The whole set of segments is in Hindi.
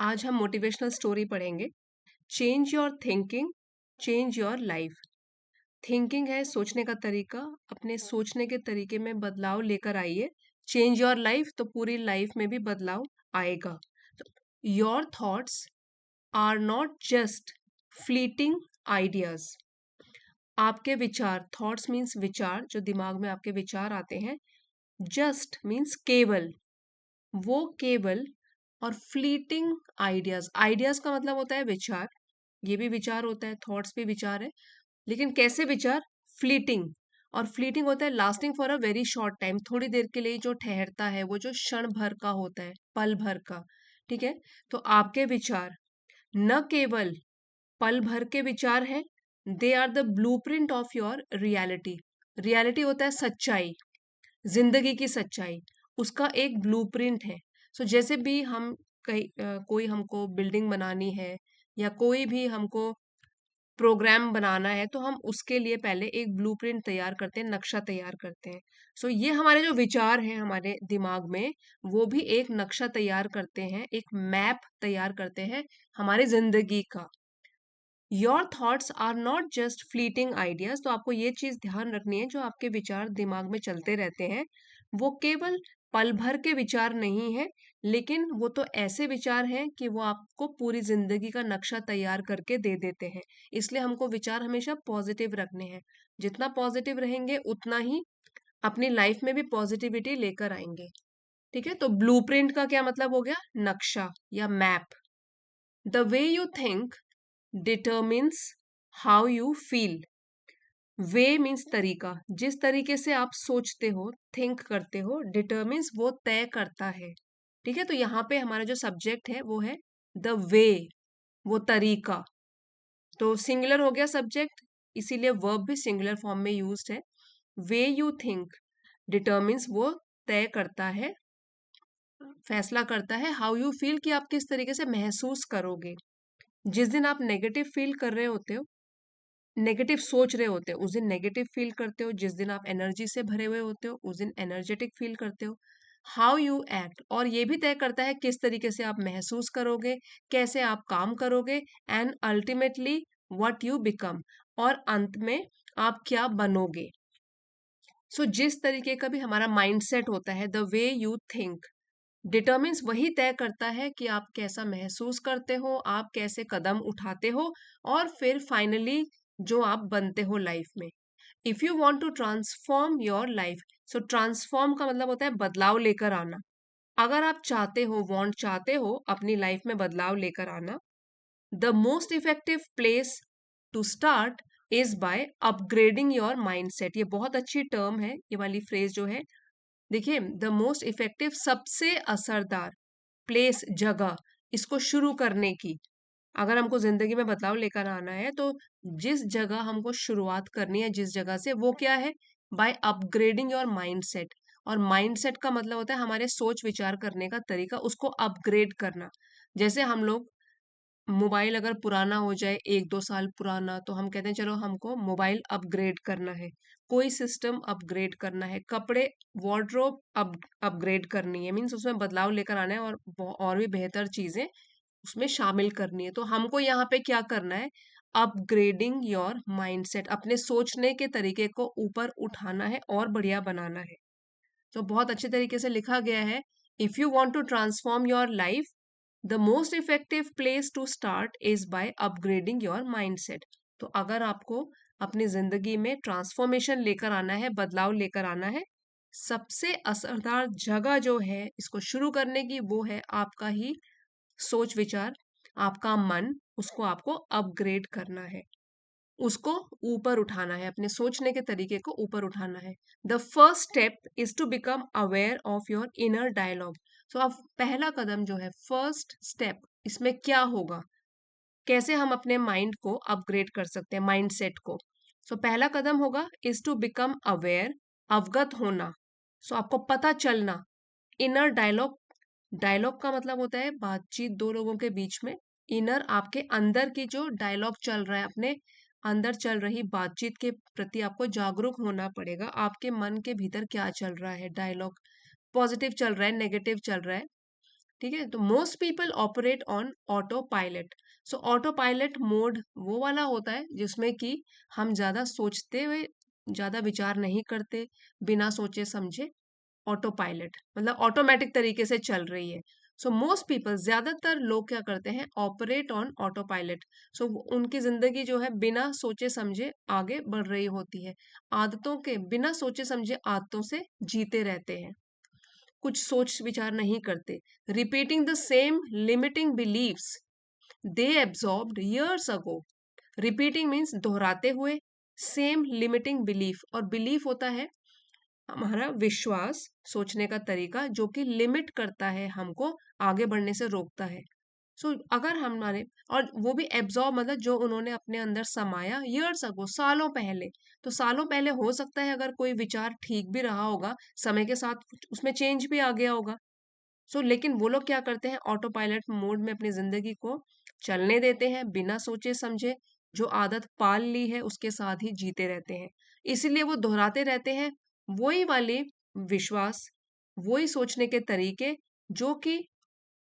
आज हम मोटिवेशनल स्टोरी पढ़ेंगे। Change your thinking, change your life. Thinking है सोचने का तरीका, अपने सोचने के तरीके में बदलाव लेकर आइए। चेंज योर लाइफ तो पूरी लाइफ में भी बदलाव आएगा। Your thoughts are not just fleeting ideas. आपके विचार, थॉट्स मीन्स विचार, जो दिमाग में आपके विचार आते हैं। जस्ट मीन्स केवल, वो केवल। और फ्लीटिंग आइडियाज, आइडियाज का मतलब होता है विचार। ये भी विचार होता है, थॉट्स भी विचार है, लेकिन कैसे विचार? फ्लीटिंग। और फ्लीटिंग होता है lasting for a very short time, थोड़ी देर के लिए जो ठहरता है, वो जो क्षण भर का होता है, पल भर का। ठीक है। तो आपके विचार न केवल पल भर के विचार हैं, they are the blueprint of your reality. Reality होता है सच्चाई, जिंदगी की सच्चाई, उसका एक ब्लूप्रिंट है। सो जैसे भी हम कोई हमको बिल्डिंग बनानी है या कोई भी हमको प्रोग्राम बनाना है, तो हम उसके लिए पहले एक ब्लूप्रिंट तैयार करते हैं, नक्शा तैयार करते हैं। सो ये हमारे जो विचार हैं हमारे दिमाग में, वो भी एक नक्शा तैयार करते हैं, एक मैप तैयार करते हैं हमारी जिंदगी का। Your thoughts are not just fleeting ideas. तो आपको ये चीज ध्यान रखनी है, जो आपके विचार दिमाग में चलते रहते हैं, वो केवल पल भर के विचार नहीं है, लेकिन वो तो ऐसे विचार हैं कि वो आपको पूरी जिंदगी का नक्शा तैयार करके दे देते हैं। इसलिए हमको विचार हमेशा पॉजिटिव रखने हैं। जितना पॉजिटिव रहेंगे उतना ही अपनी लाइफ में भी पॉजिटिविटी लेकर आएंगे। ठीक है। तो ब्लूप्रिंट का क्या मतलब हो गया? नक्शा या map. The way you think determines how you feel. Way means तरीका, जिस तरीके से आप सोचते हो, थिंक करते हो, डिटर्मिन्स वो तय करता है। ठीक है। तो यहाँ पे हमारा जो सब्जेक्ट है वो है द वे, वो तरीका। तो सिंगुलर हो गया सब्जेक्ट, इसीलिए वर्ब भी सिंगुलर फॉर्म में यूज्ड है। वे यू थिंक डिटर्मिन्स वो तय करता है, फैसला करता है, हाउ यू फील कि आप किस तरीके से महसूस करोगे। जिस दिन आप नेगेटिव फील कर रहे होते हो, नेगेटिव सोच रहे होते हो, उस दिन नेगेटिव फील करते हो। जिस दिन आप एनर्जी से भरे हुए होते हो, उस दिन एनर्जेटिक फील करते हो। हाउ यू एक्ट, और ये भी तय करता है किस तरीके से आप महसूस करोगे, कैसे आप काम करोगे, and ultimately what you become, और अंत में आप क्या बनोगे। सो जिस तरीके का भी हमारा माइंडसेट होता है, the way you think determines, वही तय करता है कि आप कैसा महसूस करते हो, आप कैसे कदम उठाते हो, और फिर फाइनली जो आप बनते हो लाइफ में। If you want to transform your life, so transform का मतलब होता है बदलाव लेकर आना। अगर आप चाहते हो, वॉन्ट चाहते हो अपनी लाइफ में बदलाव लेकर आना, the most effective place to start is by upgrading your mindset. ये बहुत अच्छी टर्म है, ये वाली फ्रेज जो है। देखिए, द मोस्ट इफेक्टिव, सबसे असरदार, प्लेस, जगह, इसको शुरू करने की। अगर हमको जिंदगी में बदलाव लेकर आना है, तो जिस जगह हमको शुरुआत करनी है, जिस जगह से, वो क्या है? By upgrading your mindset. और माइंडसेट का मतलब होता है हमारे सोच विचार करने का तरीका, उसको अपग्रेड करना। जैसे हम लोग, मोबाइल अगर पुराना हो जाए, 1-2 साल पुराना, तो हम कहते हैं चलो हमको मोबाइल अपग्रेड करना है। कोई सिस्टम अपग्रेड करना है, कपड़े, वार्डरोब अपग्रेड करनी है, मीन्स उसमें बदलाव लेकर आना है, और भी बेहतर चीजें उसमें शामिल करनी है। तो हमको यहाँ पे क्या करना है? अपग्रेडिंग योर माइंडसेट, अपने सोचने के तरीके को ऊपर उठाना है और बढ़िया बनाना है। तो बहुत अच्छे तरीके से लिखा गया है। If you want to transform your life, the most effective place to start is by upgrading your mindset. तो अगर आपको अपनी जिंदगी में ट्रांसफॉर्मेशन लेकर आना है, बदलाव लेकर आना है, सबसे असरदार जगह जो है इसको शुरू करने की, वो है आपका ही सोच विचार, आपका मन। उसको आपको अपग्रेड करना है, उसको ऊपर उठाना है, अपने सोचने के तरीके को ऊपर उठाना है। The first step is to become aware of your inner dialogue. तो अब पहला कदम जो है, फर्स्ट स्टेप, इसमें क्या होगा, कैसे हम अपने माइंड को अपग्रेड कर सकते हैं, माइंडसेट को। सो पहला कदम होगा इज टू बिकम अवेयर, अवगत होना। सो आपको पता चलना, इनर डायलॉग। डायलॉग का मतलब होता है बातचीत दो लोगों के बीच में। इनर, आपके अंदर की जो डायलॉग चल रहा है, अपने अंदर चल रही बातचीत के प्रति आपको जागरूक होना पड़ेगा। आपके मन के भीतर क्या चल रहा है, डायलॉग पॉजिटिव चल रहा है, नेगेटिव चल रहा है। ठीक है। तो most people operate on auto pilot. So auto pilot mode वो वाला होता है जिसमें कि हम ज्यादा सोचते हुए ज्यादा विचार नहीं करते, बिना सोचे समझे। ऑटो पायलट मतलब ऑटोमेटिक तरीके से चल रही है। सो मोस्ट पीपल, ज्यादातर लोग क्या करते हैं, ऑपरेट ऑन ऑटो पायलट। सो उनकी जिंदगी जो है बिना सोचे समझे आगे बढ़ रही होती है। आदतों के बिना सोचे समझे आदतों से जीते रहते हैं, कुछ सोच विचार नहीं करते। Repeating the same limiting beliefs they absorbed years ago। Repeating means दोहराते हुए, सेम लिमिटिंग बिलीफ, और बिलीफ होता है हमारा विश्वास, सोचने का तरीका जो कि लिमिट करता है, हमको आगे बढ़ने से रोकता है। अगर हमारे, और वो भी एब्जॉर्ब मतलब जो उन्होंने अपने अंदर समाया ईयर्स अगो, सालों पहले। तो सालों पहले हो सकता है अगर कोई विचार ठीक भी रहा होगा, समय के साथ उसमें चेंज भी आ गया होगा। लेकिन वो लोग क्या करते हैं, ऑटो पायलट मोड में अपनी जिंदगी को चलने देते हैं बिना सोचे समझे। जो आदत पाल ली है उसके साथ ही जीते रहते हैं। इसीलिए वो दोहराते रहते हैं वही वाली विश्वास, वही सोचने के तरीके जो कि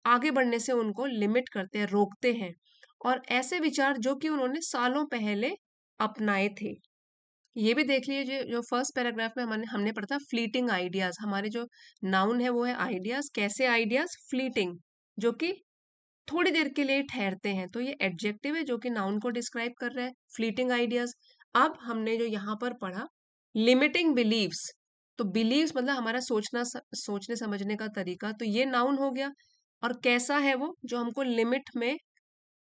आगे बढ़ने से उनको लिमिट करते हैं, रोकते हैं। और ऐसे विचार जो कि उन्होंने सालों पहले अपनाए थे। ये भी देख लीजिए जो फर्स्ट पैराग्राफ में हमने हमने पढ़ा था, फ्लीटिंग आइडियाज। हमारे जो नाउन है वो है आइडियाज। कैसे आइडियाज? फ्लीटिंग, जो कि थोड़ी देर के लिए ठहरते हैं। तो ये एडजेक्टिव है जो कि नाउन को डिस्क्राइब कर रहा है, फ्लीटिंग आइडियाज। अब हमने जो यहाँ पर पढ़ा लिमिटिंग बिलीव्स, तो बिलीव्स मतलब हमारा सोचने समझने का तरीका, तो ये नाउन हो गया। और कैसा है वो, जो हमको लिमिट में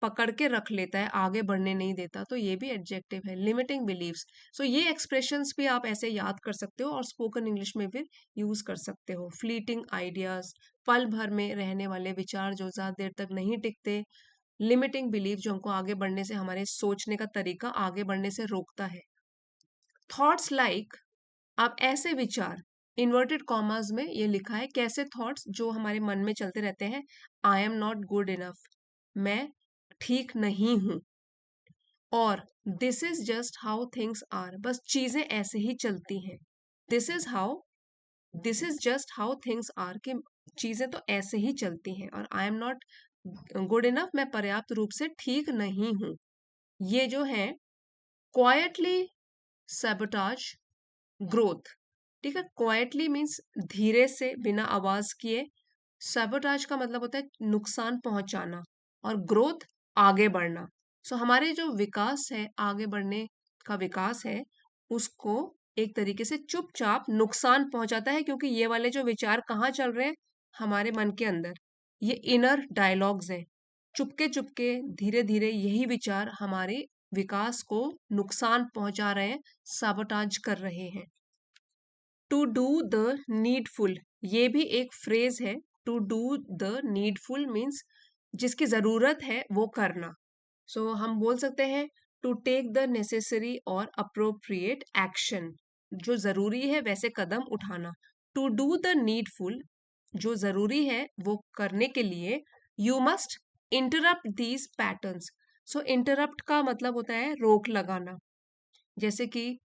पकड़ के रख लेता है, आगे बढ़ने नहीं देता, तो ये भी एडजेक्टिव है, लिमिटिंग बिलीव्स। ये एक्सप्रेशंस भी आप ऐसे याद कर सकते हो और स्पोकन इंग्लिश में भी यूज कर सकते हो। फ्लीटिंग आइडियाज, पल भर में रहने वाले विचार जो ज्यादा देर तक नहीं टिकते। लिमिटिंग बिलीव, जो हमको आगे बढ़ने से, हमारे सोचने का तरीका आगे बढ़ने से रोकता है। थॉट्स लाइक, आप ऐसे विचार, इन्वर्टेड कॉमास में ये लिखा है, कैसे थॉट्स जो हमारे मन में चलते रहते हैं, I am not good enough, मैं ठीक नहीं हूं, और this is just how things are, बस चीजें ऐसे ही चलती हैं। This is how, this is just how things are, कि चीजें तो ऐसे ही चलती हैं। और I am not good enough, मैं पर्याप्त रूप से ठीक नहीं हूं। ये जो है क्वाइटली सैबोटाज ग्रोथ। ठीक है, क्वाइटली मीन्स धीरे से, बिना आवाज किए। सैबोटाज का मतलब होता है नुकसान पहुंचाना, और ग्रोथ आगे बढ़ना। हमारे जो विकास है, आगे बढ़ने का विकास है, उसको एक तरीके से चुपचाप नुकसान पहुंचाता है, क्योंकि ये वाले जो विचार कहाँ चल रहे हैं, हमारे मन के अंदर। ये इनर डायलॉग्स हैं, चुपके चुपके धीरे धीरे यही विचार हमारे विकास को नुकसान पहुंचा रहे हैं, साबोटाज कर रहे हैं। टू डू द नीडफुल, ये भी एक फ्रेज है। To do the needful means जिसकी जरूरत है वो करना। हम बोल सकते हैं टू टेक द नेसेसरी और अप्रोप्रिएट एक्शन, जो जरूरी है वैसे कदम उठाना। टू डू द नीडफुल, जो जरूरी है वो करने के लिए, you must interrupt these patterns. Interrupt का मतलब होता है रोक लगाना। जैसे कि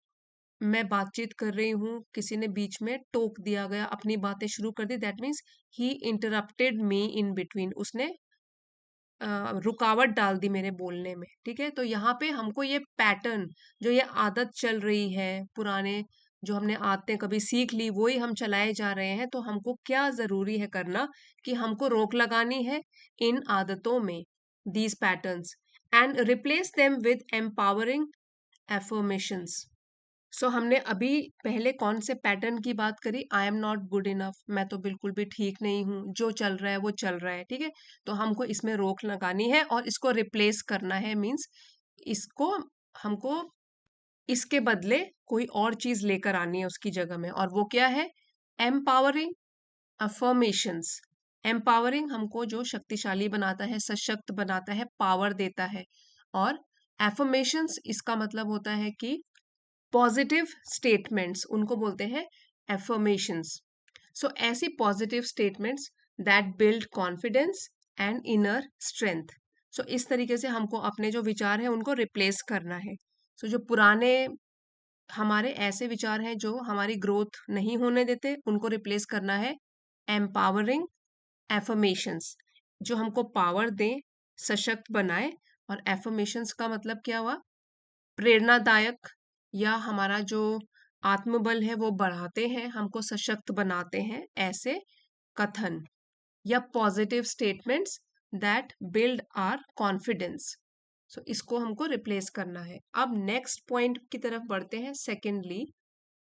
मैं बातचीत कर रही हूँ, किसी ने बीच में टोक दिया, गया अपनी बातें शुरू कर दी, that means he interrupted me in between, उसने रुकावट डाल दी मेरे बोलने में। ठीक है, तो यहाँ पे हमको ये पैटर्न, जो ये आदत चल रही है, पुराने जो हमने आदतें कभी सीख ली वही हम चलाए जा रहे हैं, तो हमको क्या जरूरी है करना, कि हमको रोक लगानी है इन आदतों में, these patterns, and replace them with empowering affirmations. हमने अभी पहले कौन से पैटर्न की बात करी, आई एम नॉट गुड इनफ, मैं तो बिल्कुल भी ठीक नहीं हूँ, जो चल रहा है वो चल रहा है। ठीक है, तो हमको इसमें रोक लगानी है और इसको रिप्लेस करना है, मीन्स इसको हमको इसके बदले कोई और चीज लेकर आनी है उसकी जगह में, और वो क्या है, एम्पावरिंग अफर्मेशंस। एम्पावरिंग हमको जो शक्तिशाली बनाता है, सशक्त बनाता है, पावर देता है। और एफर्मेशंस, इसका मतलब होता है कि पॉजिटिव स्टेटमेंट्स, उनको बोलते हैं एफर्मेशंस। ऐसी positive statements that build confidence and inner strength. इस तरीके से हमको अपने जो विचार हैं उनको रिप्लेस करना है। जो पुराने हमारे ऐसे विचार हैं जो हमारी ग्रोथ नहीं होने देते, उनको रिप्लेस करना है एम्पावरिंग एफर्मेशंस जो हमको पावर दें, सशक्त बनाए। और एफर्मेशंस का मतलब क्या हुआ? प्रेरणादायक या हमारा जो आत्मबल है वो बढ़ाते हैं, हमको सशक्त बनाते हैं, ऐसे कथन या positive statements that build our confidence. So इसको हमको रिप्लेस करना है। अब नेक्स्ट पॉइंट की तरफ बढ़ते हैं। सेकेंडली,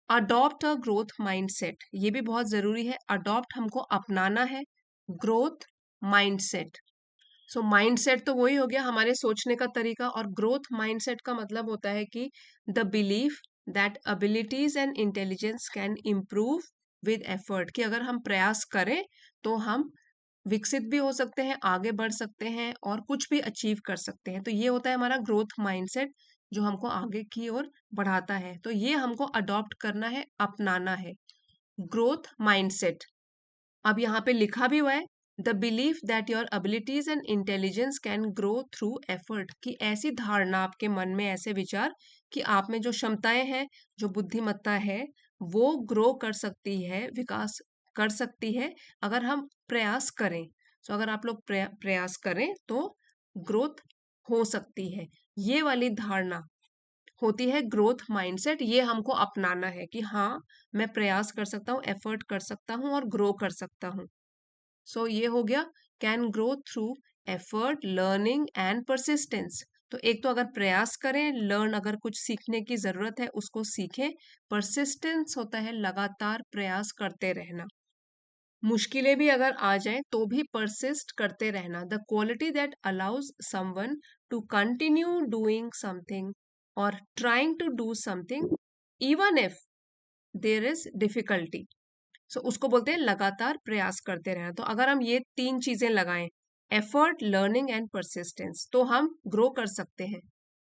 अडॉप्ट अ ग्रोथ माइंडसेट। ये भी बहुत जरूरी है। अडॉप्ट हमको अपनाना है, ग्रोथ माइंडसेट। सो माइंडसेट तो वही हो गया हमारे सोचने का तरीका, और ग्रोथ माइंडसेट का मतलब होता है कि the belief that abilities and intelligence can improve with effort, कि अगर हम प्रयास करें तो हम विकसित भी हो सकते हैं, आगे बढ़ सकते हैं और कुछ भी अचीव कर सकते हैं। तो ये होता है हमारा ग्रोथ माइंडसेट जो हमको आगे की ओर बढ़ाता है। तो ये हमको अडॉप्ट करना है, अपनाना है, ग्रोथ माइंडसेट। अब यहाँ पे लिखा भी हुआ है, the belief that your abilities and intelligence can grow through effort, कि ऐसी धारणा आपके मन में, ऐसे विचार कि आप में जो क्षमताएं हैं, जो बुद्धिमत्ता है, वो ग्रो कर सकती है, विकास कर सकती है अगर हम प्रयास करें। तो अगर आप लोग प्रयास करें तो ग्रोथ हो सकती है। ये वाली धारणा होती है ग्रोथ माइंडसेट। ये हमको अपनाना है कि हाँ, मैं प्रयास कर सकता हूँ, एफर्ट कर सकता हूँ और ग्रो कर सकता हूँ। सो ये हो गया can grow through effort, learning and persistence. तो एक तो अगर प्रयास करें, लर्न, अगर कुछ सीखने की जरूरत है उसको सीखें। परसिस्टेंस होता है लगातार प्रयास करते रहना। मुश्किलें भी अगर आ जाएं तो भी परसिस्ट करते रहना। The quality that allows someone to continue doing something और trying to do something even if there is difficulty. So उसको बोलते हैं लगातार प्रयास करते रहना। तो अगर हम ये तीन चीजें लगाएं, एफर्ट, लर्निंग एंड परसिस्टेंस, तो हम ग्रो कर सकते हैं।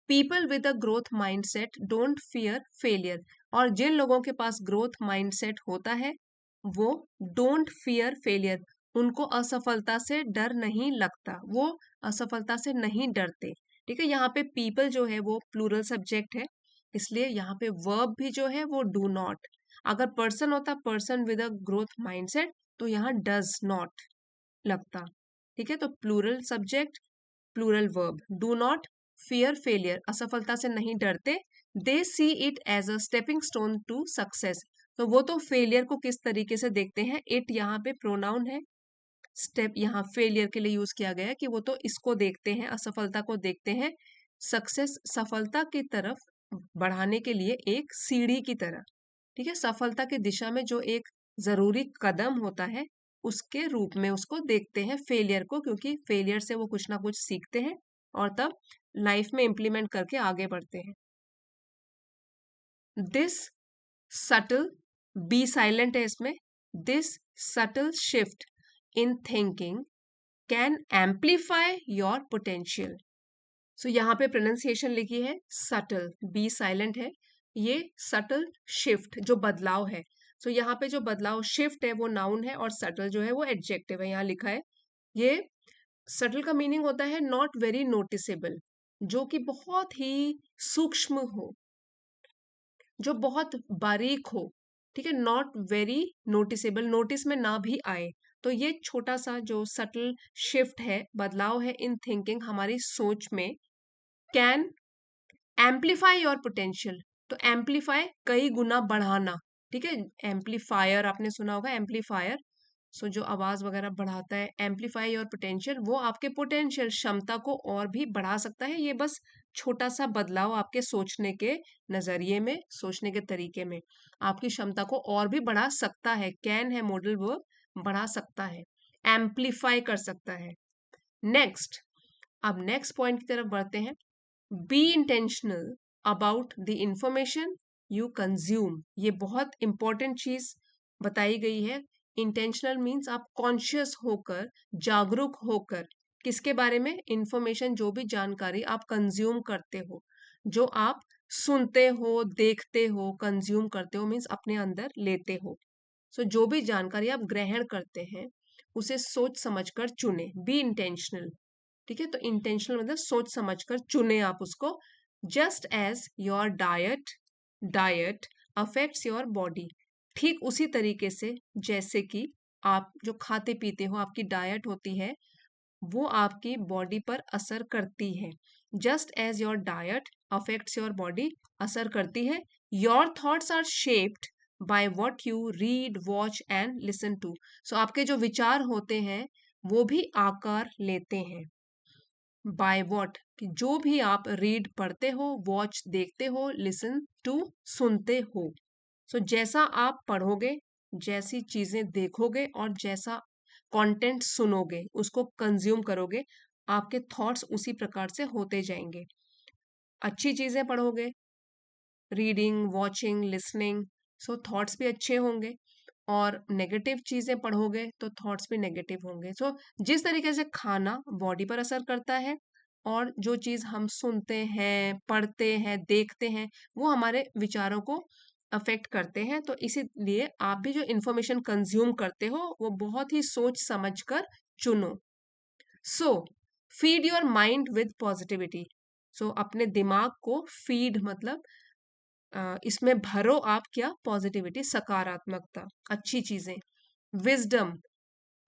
People with a growth mindset don't fear failure. और जिन लोगों के पास ग्रोथ माइंडसेट होता है वो डोंट फियर फेलियर, उनको असफलता से डर नहीं लगता, वो असफलता से नहीं डरते। ठीक है, यहाँ पे पीपल जो है वो प्लूरल सब्जेक्ट है, इसलिए यहाँ पे वर्ब भी जो है वो डू नॉट। अगर पर्सन होता person with a growth mindset तो यहाँ डज नॉट लगता। ठीक है, तो plural subject, plural verb. Do not fear failure, असफलता से नहीं डरते। They see it as a stepping stone to success, तो वो तो फेलियर को किस तरीके से देखते हैं। इट यहाँ पे प्रोनाउन है, स्टेप यहाँ फेलियर के लिए यूज किया गया है कि वो तो इसको देखते हैं, असफलता को देखते हैं सक्सेस, सफलता की तरफ बढ़ाने के लिए एक सीढ़ी की तरह। ठीक है, सफलता की दिशा में जो एक जरूरी कदम होता है उसके रूप में उसको देखते हैं फेलियर को, क्योंकि फेलियर से वो कुछ ना कुछ सीखते हैं और तब लाइफ में इम्प्लीमेंट करके आगे बढ़ते हैं। दिस सटल, बी साइलेंट है इसमें, this subtle shift in thinking can amplify your potential. So यहाँ पे प्रोनाउंसिएशन लिखी है सटल, बी साइलेंट है। ये सटल शिफ्ट जो बदलाव है, सो यहाँ पे जो बदलाव, शिफ्ट है वो नाउन है और सटल जो है वो एडजेक्टिव है। यहाँ लिखा है ये सटल का मीनिंग होता है नॉट वेरी नोटिसेबल, जो कि बहुत ही सूक्ष्म हो, जो बहुत बारीक हो। ठीक है, नॉट वेरी नोटिसेबल, नोटिस में ना भी आए। तो ये छोटा सा जो सटल शिफ्ट है, बदलाव है इन थिंकिंग, हमारी सोच में, कैन एम्पलीफाई योर पोटेंशियल। तो एम्पलीफाई कई गुना बढ़ाना। ठीक है, एम्पलीफायर आपने सुना होगा, एम्पलीफायर सो जो आवाज वगैरह बढ़ाता है। एम्पलीफाई योर पोटेंशियल, वो आपके पोटेंशियल, क्षमता को और भी बढ़ा सकता है। ये बस छोटा सा बदलाव आपके सोचने के नजरिए में, सोचने के तरीके में आपकी क्षमता को और भी बढ़ा सकता है। कैन है मॉडल वर्ब, बढ़ा सकता है, एम्पलीफाई कर सकता है। नेक्स्ट, अब नेक्स्ट पॉइंट की तरफ बढ़ते हैं। Be intentional about the information you consume. ये बहुत इंपॉर्टेंट चीज बताई गई है। इंटेंशनल मीन्स आप कॉन्शियस होकर, जागरूक होकर, किसके बारे में, इंफॉर्मेशन, जो भी जानकारी आप कंज्यूम करते हो, जो आप सुनते हो, देखते हो, कंज्यूम करते हो मीन्स अपने अंदर लेते हो। सो जो भी जानकारी आप ग्रहण करते हैं उसे सोच समझकर चुने, बी इंटेंशनल। ठीक है, तो इंटेंशनल मतलब सोच समझकर चुने आप उसको। Just as your diet diet affects your body, ठीक उसी तरीके से जैसे कि आप जो खाते पीते हो, आपकी डाइट होती है, वो आपकी बॉडी पर असर करती है। Just as your diet affects your body, असर करती है, your thoughts are shaped by what you read, watch and listen to. So आपके जो विचार होते हैं वो भी आकार लेते हैं। बाय व्हाट, कि जो भी आप रीड पढ़ते हो, वॉच देखते हो, लिसन टू सुनते हो। सो जैसा आप पढ़ोगे, जैसी चीजें देखोगे और जैसा कंटेंट सुनोगे, उसको कंज्यूम करोगे, आपके थॉट्स उसी प्रकार से होते जाएंगे। अच्छी चीजें पढ़ोगे, रीडिंग, वॉचिंग, लिसनिंग, सो थॉट्स भी अच्छे होंगे। और नेगेटिव चीजें पढ़ोगे तो थॉट्स भी नेगेटिव होंगे। सो जिस तरीके से खाना बॉडी पर असर करता है, और जो चीज हम सुनते हैं, पढ़ते हैं, देखते हैं, वो हमारे विचारों को अफेक्ट करते हैं। तो इसीलिए आप भी जो इंफॉर्मेशन कंज्यूम करते हो वो बहुत ही सोच समझ कर चुनो। So feed your mind with positivity. So अपने दिमाग को फीड मतलब इसमें भरो आप क्या, पॉजिटिविटी, सकारात्मकता, अच्छी चीजें, विजडम,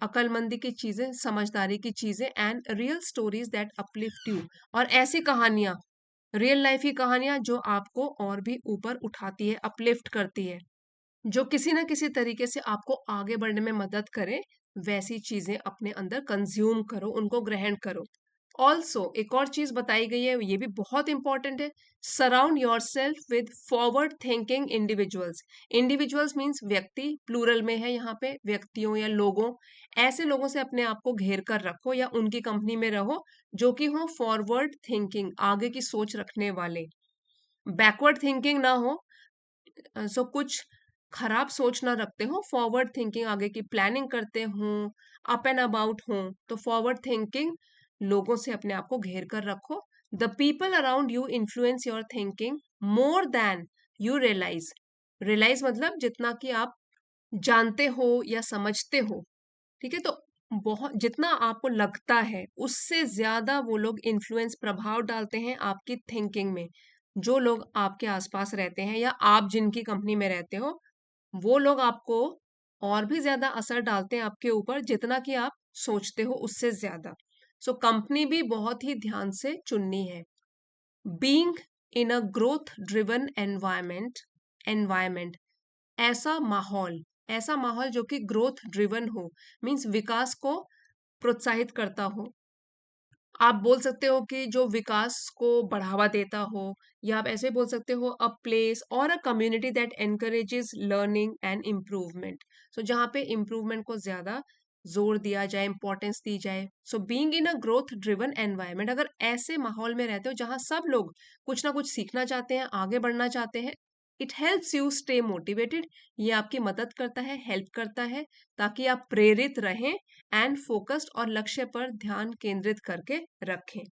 अकलमंदी की चीजें, समझदारी की चीजें, and real stories that uplift you, और ऐसी कहानियां, रियल लाइफ की कहानियां जो आपको और भी ऊपर उठाती है, अपलिफ्ट करती है, जो किसी ना किसी तरीके से आपको आगे बढ़ने में मदद करे, वैसी चीजें अपने अंदर कंज्यूम करो, उनको ग्रहण करो। ऑल्सो एक और चीज बताई गई है, ये भी बहुत इंपॉर्टेंट है, surround your self with forward thinking individuals. Individuals means व्यक्ति, प्लूरल में है यहाँ पे, व्यक्तियों या लोगों। ऐसे लोगों से अपने आप को घेर कर रखो या उनकी कंपनी में रहो जो कि हो फॉरवर्ड थिंकिंग, आगे की सोच रखने वाले। बैकवर्ड थिंकिंग ना हो, सो कुछ खराब सोच ना रखते हो, फॉरवर्ड थिंकिंग, आगे की प्लानिंग करते हो, अप एंड अबाउट हो। तो फॉरवर्ड थिंकिंग लोगों से अपने आप को घेर कर रखो। The people around you influence your thinking more than you realise. Realise मतलब जितना कि आप जानते हो या समझते हो, ठीक है। तो बहुत जितना आपको लगता है उससे ज्यादा वो लोग इन्फ्लुएंस, प्रभाव डालते हैं आपकी थिंकिंग में। जो लोग आपके आसपास रहते हैं या आप जिनकी कंपनी में रहते हो, वो लोग आपको और भी ज्यादा असर डालते हैं आपके ऊपर, जितना कि आप सोचते हो उससे ज्यादा। सो कंपनी भी बहुत ही ध्यान से चुननी है। Being in a growth driven environment, ऐसा माहौल, ऐसा माहौल जो कि ग्रोथ ड्रिवन हो, मीन्स विकास को प्रोत्साहित करता हो। आप बोल सकते हो कि जो विकास को बढ़ावा देता हो, या आप ऐसे बोल सकते हो अ प्लेस और a community that encourages learning and improvement. So जहाँ पे इम्प्रूवमेंट को ज्यादा जोर दिया जाए, इंपॉर्टेंस दी जाए। So being in a growth driven environment, अगर ऐसे माहौल में रहते हो जहाँ सब लोग कुछ ना कुछ सीखना चाहते हैं, आगे बढ़ना चाहते हैं, it helps you stay motivated. ये आपकी मदद करता है, हेल्प करता है, ताकि आप प्रेरित रहें एंड फोकस्ड, और लक्ष्य पर ध्यान केंद्रित करके रखें।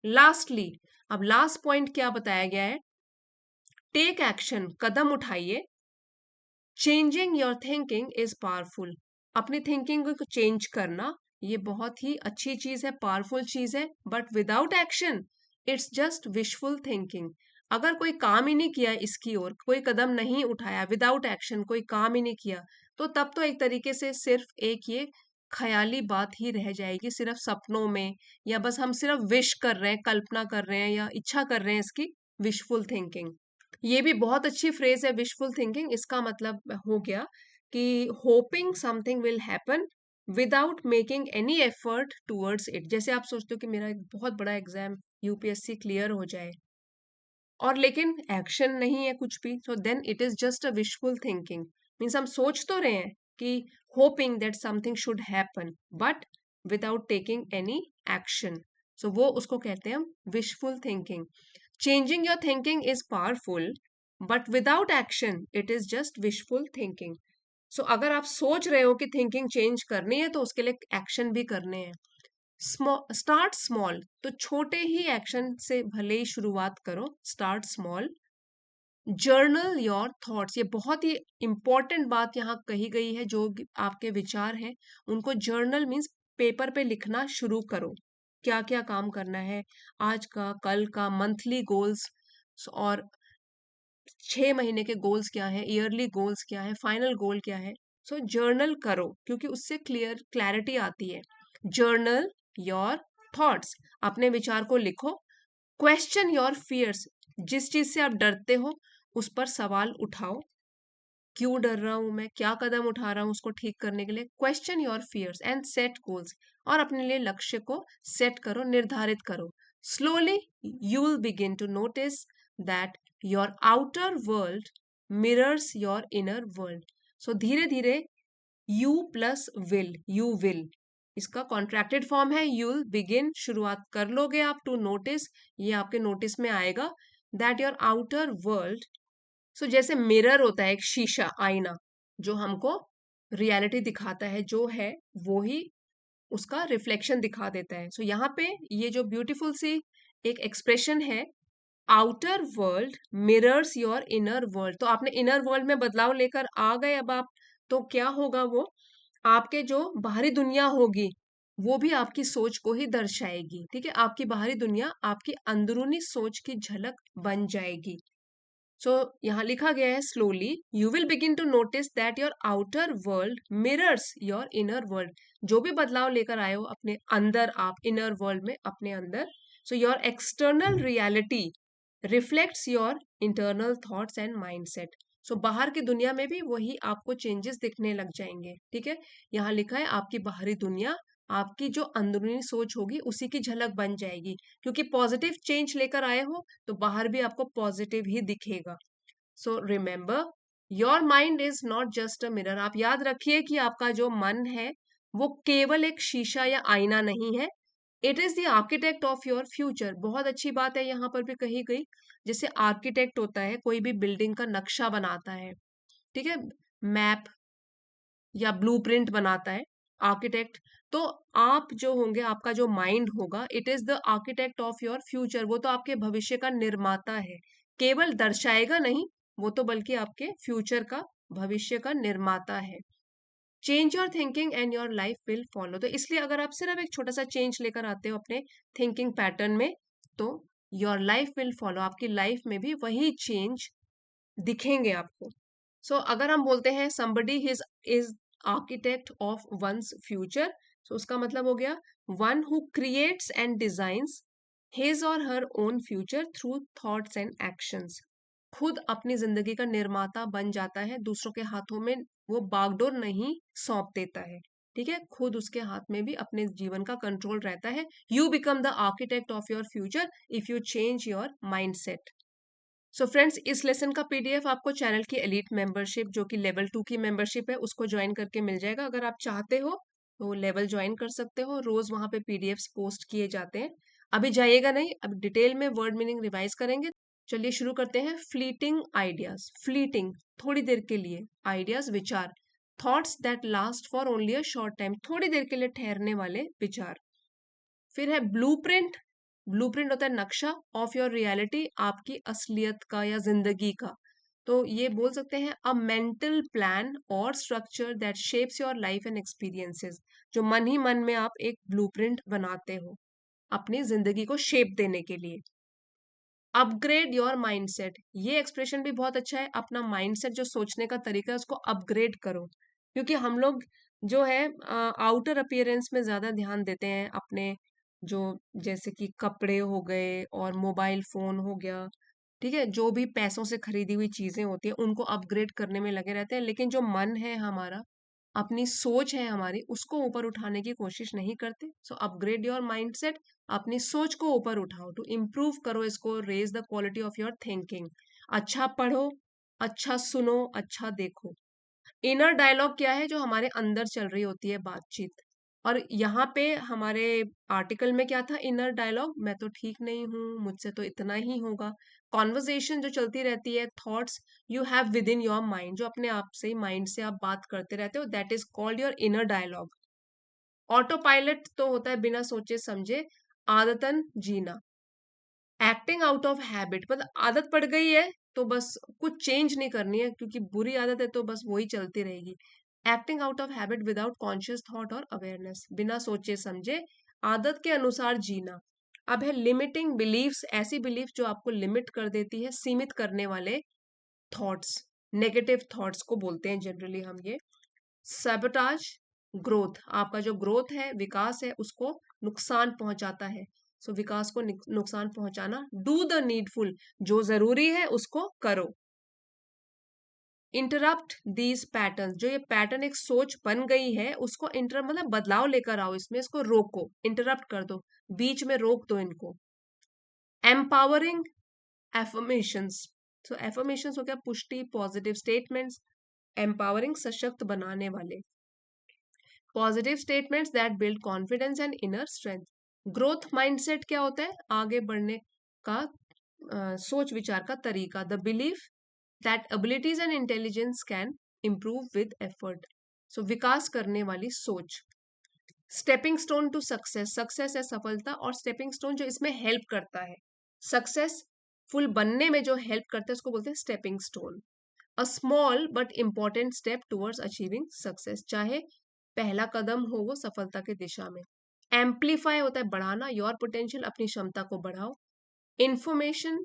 लास्टली, अब लास्ट पॉइंट क्या बताया गया है, टेक एक्शन, कदम उठाइए। Changing your thinking is powerful. अपनी थिंकिंग को चेंज करना ये बहुत ही अच्छी चीज है, पावरफुल चीज है, but without action it's just wishful thinking. अगर कोई काम ही नहीं किया, इसकी ओर कोई कदम नहीं उठाया, विदाउट एक्शन कोई काम ही नहीं किया, तो तब तो एक तरीके से सिर्फ एक ये ख्याली बात ही रह जाएगी, सिर्फ सपनों में, या बस हम सिर्फ विश कर रहे हैं, कल्पना कर रहे हैं या इच्छा कर रहे हैं इसकी, विशफुल थिंकिंग। ये भी बहुत अच्छी फ्रेज है, विशफुल थिंकिंग। इसका मतलब हो गया कि hopping something will happen without making any effort towards it. जैसे आप सोचते हो कि मेरा एक बहुत बड़ा एग्जाम यूपीएससी क्लियर हो जाए, और लेकिन एक्शन नहीं है कुछ भी, so then it is just a wishful thinking. Means हम सोच तो रहे हैं कि hoping that something should happen, but without taking any action, so वो उसको कहते हैं हम wishful thinking. Changing your thinking is powerful, but without action it is just wishful thinking. So अगर आप सोच रहे हो कि थिंकिंग चेंज करनी है, तो उसके लिए एक्शन भी करने हैं। स्टार्ट स्मॉल, तो छोटे ही एक्शन से भले ही शुरुआत करो, start small. Journal your thoughts, ये बहुत ही इंपॉर्टेंट बात यहाँ कही गई है, जो आपके विचार हैं उनको जर्नल मीन्स पेपर पे लिखना शुरू करो। क्या क्या काम करना है, आज का, कल का, मंथली गोल्स, और 6 महीने के गोल्स क्या है, ईयरली गोल्स क्या है, फाइनल गोल क्या है, सो जर्नल करो, क्योंकि उससे क्लैरिटी आती है। जर्नल योर थॉट्स, अपने विचार को लिखो। क्वेश्चन योर फियर्स, जिस चीज से आप डरते हो उस पर सवाल उठाओ। क्यों डर रहा हूं मैं, क्या कदम उठा रहा हूं उसको ठीक करने के लिए। Question your fears and set goals, और अपने लिए लक्ष्य को सेट करो, निर्धारित करो। Slowly you will begin to notice that your outer world mirrors your inner world. So धीरे धीरे you plus will, you will, इसका कॉन्ट्रैक्टेड फॉर्म है यू विल बिगिन, शुरुआत कर लोगे आप, टू नोटिस, ये आपके नोटिस में आएगा, दैट योर आउटर वर्ल्ड। सो जैसे मिरर होता है एक शीशा, आईना, जो हमको रियलिटी दिखाता है, जो है वो ही उसका रिफ्लेक्शन दिखा देता है। सो यहाँ पे ये जो ब्यूटीफुल सी एक एक्सप्रेशन है, outer world mirrors your inner world, तो आपने इनर वर्ल्ड में बदलाव लेकर आ गए अब आप, तो क्या होगा, वो आपके जो बाहरी दुनिया होगी वो भी आपकी सोच को ही दर्शाएगी। ठीक है, आपकी बाहरी दुनिया आपकी अंदरूनी सोच की झलक बन जाएगी। सो यहाँ लिखा गया है, slowly you will begin to notice that your outer world mirrors your inner world. जो भी बदलाव लेकर आए हो अपने अंदर, आप इनर वर्ल्ड में अपने अंदर, so your external reality reflects your internal thoughts and mindset. So बाहर की दुनिया में भी वही आपको चेंजेस दिखने लग जाएंगे। ठीक है, यहाँ लिखा है आपकी बाहरी दुनिया आपकी जो अंदरूनी सोच होगी उसी की झलक बन जाएगी, क्योंकि पॉजिटिव चेंज लेकर आए हो तो बाहर भी आपको पॉजिटिव ही दिखेगा। So remember, your mind is not just a mirror. आप याद रखिए कि आपका जो मन है वो केवल एक शीशा या आईना नहीं है, it is the architect of your future. बहुत अच्छी बात है यहाँ पर भी कही गई, जैसे आर्किटेक्ट होता है, कोई भी बिल्डिंग का नक्शा बनाता है, ठीक है, मैप या ब्लूप्रिंट बनाता है आर्किटेक्ट। तो आप जो होंगे, आपका जो माइंड होगा, it is the architect of your future. वो तो आपके भविष्य का निर्माता है, केवल दर्शाएगा नहीं, वो तो बल्कि आपके फ्यूचर का, भविष्य का निर्माता है। Change your thinking and your life will follow. तो इसलिए अगर आप सिर्फ एक छोटा सा चेंज लेकर आते हो अपने थिंकिंग पैटर्न में, तो योर लाइफ विल फॉलो, आपकी लाइफ में भी वही चेंज दिखेंगे आपको। सो अगर हम बोलते हैं somebody is architect of one's future, so उसका मतलब हो गया one who creates and designs his or her own future through thoughts and actions। खुद अपनी जिंदगी का निर्माता बन जाता है, दूसरों के हाथों में वो बागडोर नहीं सौंप देता है। ठीक है, खुद उसके हाथ में भी अपने जीवन का कंट्रोल रहता है। You become the architect of your future if you change your mindset. So friends, इस लेसन का पीडीएफ आपको चैनल की एलीट मेंबरशिप, जो कि लेवल 2 की मेंबरशिप है, उसको ज्वाइन करके मिल जाएगा। अगर आप चाहते हो तो लेवल ज्वाइन कर सकते हो, रोज वहां पे पीडीएफ्स पोस्ट किए जाते हैं। अभी जाइएगा नहीं, अब डिटेल में वर्ड मीनिंग रिवाइज करेंगे। चलिए शुरू करते हैं। फ्लीटिंग आइडियाज, फ्लीटिंग थोड़ी देर के लिए, आइडियाज विचार, thoughts that last for only a short time, थोड़ी देर के लिए ठहरने वाले विचार। फिर है ब्लूप्रिंट, ब्लूप्रिंट होता है नक्शा, ऑफ योर रियलिटी, आपकी असलियत का या जिंदगी का। तो ये बोल सकते हैं अ मेंटल प्लान और structure that shapes your life and experiences, जो मन ही मन में आप एक ब्लूप्रिंट बनाते हो अपनी जिंदगी को शेप देने के लिए। अपग्रेड योर माइंडसेट, ये एक्सप्रेशन भी बहुत अच्छा है। अपना माइंडसेट, जो सोचने का तरीका है, उसको अपग्रेड करो, क्योंकि हम लोग जो है आउटर अपीयरेंस में ज्यादा ध्यान देते हैं अपने, जो जैसे कि कपड़े हो गए और मोबाइल फोन हो गया, ठीक है, जो भी पैसों से खरीदी हुई चीजें होती हैं उनको अपग्रेड करने में लगे रहते हैं, लेकिन जो मन है हमारा, अपनी सोच है हमारी, उसको ऊपर उठाने की कोशिश नहीं करते। सो अपग्रेड योर माइंडसेट, अपनी सोच को ऊपर उठाओ, टू इम्प्रूव करो इसको, raise the quality of your thinking. अच्छा पढ़ो, अच्छा सुनो, अच्छा देखो। इनर डायलॉग क्या है, जो हमारे अंदर चल रही होती है बातचीत। और यहाँ पे हमारे आर्टिकल में क्या था, इनर डायलॉग, मैं तो ठीक नहीं हूँ, मुझसे तो इतना ही होगा। कॉन्वर्जेशन जो चलती रहती है, thoughts you have with in your mind, जो अपने आप से, माइंड से आप बात करते रहते हो, that is called your inner dialogue. Autopilot तो होता है बिना सोचे समझे आदतन जीना। एक्टिंग आउट ऑफ हैबिट, मतलब आदत पड़ गई है तो बस कुछ चेंज नहीं करनी है, क्योंकि बुरी आदत है तो बस वही चलती रहेगी। Acting out of habit without conscious thought और अवेयरनेस, बिना सोचे समझे आदत के अनुसार जीना। अब है लिमिटिंग बिलीव्स, ऐसी बिलीफ जो आपको लिमिट कर देती है, सीमित करने वाले थॉट्स, नेगेटिव थॉट्स को बोलते हैं जनरली हम ये। सैबोटाज ग्रोथ, आपका जो ग्रोथ है, विकास है, उसको नुकसान पहुंचाता है। सो विकास को नुकसान पहुंचाना। डू द नीडफुल, जो जरूरी है उसको करो। इंटरप्ट दीज पैटर्न, जो ये पैटर्न एक सोच बन गई है उसको इंटर मतलब बदलाव लेकर आओ, इसमें इसको रोको, इंटरप्ट कर दो, बीच में रोक दो इनको। एम्पावरिंग एफर्मेशंस, तो एफर्मेशंस हो गया पुष्टि, पॉजिटिव स्टेटमेंट्स। एम्पावरिंग सशक्त बनाने वाले। Positive statements that build confidence and inner strength. Growth mindset क्या होता है? आगे बढ़ने का सोच विचार का तरीका। The belief that abilities and intelligence can improve with effort, so विकास करने वाली सोच। Stepping stone to success, success है सफलता, और स्टेपिंग स्टोन जो इसमें हेल्प करता है, सक्सेसफुल बनने में जो हेल्प करता है उसको बोलते हैं stepping stone. A small but important step towards achieving success, चाहे पहला कदम हो वो सफलता की दिशा में। एम्पलीफाई होता है बढ़ाना, योर पोटेंशियल, अपनी क्षमता को बढ़ाओ। इंफॉर्मेशन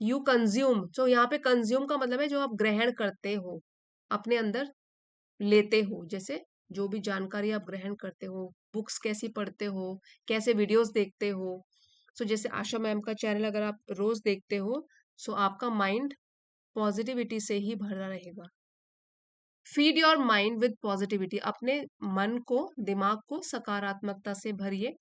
यू कंज्यूम, तो यहाँ पे कंज्यूम का मतलब है जो आप ग्रहण करते हो, अपने अंदर लेते हो, जैसे जो भी जानकारी आप ग्रहण करते हो, बुक्स कैसी पढ़ते हो, कैसे वीडियोस देखते हो। सो जैसे आशा मैम का चैनल अगर आप रोज देखते हो, सो आपका माइंड पॉजिटिविटी से ही भरा रहेगा। Feed your mind with positivity, अपने मन को, दिमाग को सकारात्मकता से भरिए।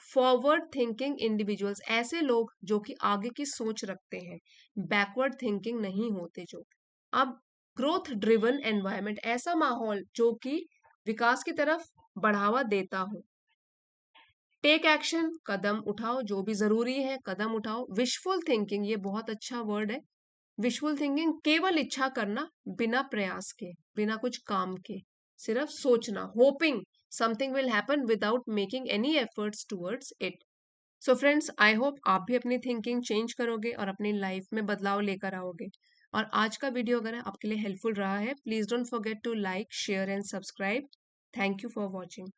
फॉरवर्ड थिंकिंग इंडिविजुअल्स, ऐसे लोग जो कि आगे की सोच रखते हैं, बैकवर्ड थिंकिंग नहीं होते जो। अब ग्रोथ ड्रिवन एनवायरनमेंट, ऐसा माहौल जो कि विकास की तरफ बढ़ावा देता हो। टेक एक्शन, कदम उठाओ, जो भी जरूरी है कदम उठाओ। विशफुल थिंकिंग, ये बहुत अच्छा वर्ड है। विशुअल थिंकिंग, केवल इच्छा करना बिना प्रयास के, बिना कुछ काम के, सिर्फ सोचना। Hopping something will happen without making any efforts towards it. So friends, I hope आप भी अपनी थिंकिंग चेंज करोगे और अपनी लाइफ में बदलाव लेकर आओगे। और आज का वीडियो अगर आपके लिए हेल्पफुल रहा है, please don't forget to like, share and subscribe. Thank you for watching.